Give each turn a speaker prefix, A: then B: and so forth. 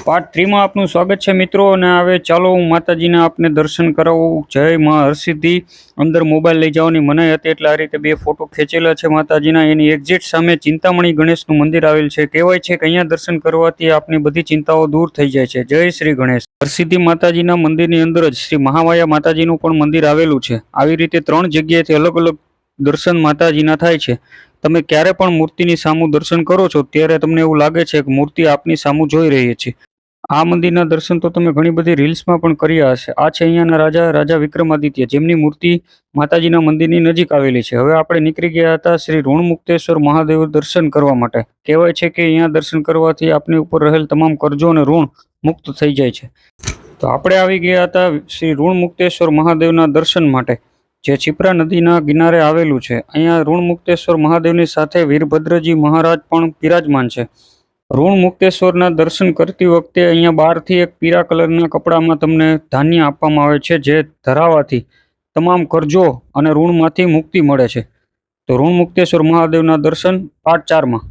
A: Part 3 માં આપનું સ્વાગત છે મિત્રો। અને હવે ચાલો હું માતાજીના આપને દર્શન કરાવું। જય માં હરસિદ્ધિ। અંદર મોબાઈલ લઈ જવાની મનાઈ હતી એટલે આ રીતે બે ફોટો ખેંચેલા છે માતાજીના। એની એક્ઝેક્ટ સામે ચિંતામણી ગણેશનું મંદિર આવેલ છે। કહેવાય છે કે અહીંયા દર્શન કરવાથી આપની બધી ચિંતાઓ દૂર થઈ જાય છે। જય શ્રી ગણેશ। હરસિદ્ધિ માતાજીના મંદિરની અંદર જ શ્રી મહામાયા માતાજીનું પણ મંદિર આવેલું છે। આવી રીતે 3 જગ્યાએથી અલગ અલગ દર્શન માતાજીના થાય છે। તમે ક્યારે પણ મૂર્તિની સામું દર્શન કરો છો ત્યારે તમને એવું લાગે છે કે મૂર્તિ આપની સામું જોઈ રહી છે। આ મંદિરના દર્શન તો તમે ઘણી બધી રીલ્સમાં પણ કર્યા હશે। આ છે અહીંયાના રાજા વિક્રમાદિત્ય, જેમની મૂર્તિ માતાજીના મંદિરની નજીક આવેલી છે। હવે આપણે નીકળી ગયા હતા શ્રી ઋણમુક્તેશ્વર મહાદેવ દર્શન કરવા માટે। કહેવાય છે કે અહીંયા દર્શન કરવાથી આપની ઉપર રહેલ તમામ કરજો અને ઋણ મુક્ત થઈ જાય છે। તો આપણે આવી ગયા હતા શ્રી ઋણમુક્તેશ્વર મહાદેવના દર્શન માટે, જે છિપ્રા નદીના કિનારે આવેલું છે। અહીંયા ઋણમુક્તેશ્વર મહાદેવની સાથે વીરભદ્રજી મહારાજ પણ બિરાજમાન છે। ઋણમુક્તેશ્વરના દર્શન કરતી વખતે અહીંયા બહારથી એક પીળા કલરના કપડામાં તમને ધાન્ય આપવામાં આવે છે, જે ધરાવવાથી તમામ કરજો અને ઋણમાંથી મુક્તિ મળે છે। તો ઋણમુક્તેશ્વર મહાદેવના દર્શન પાર્ટ 4 માં।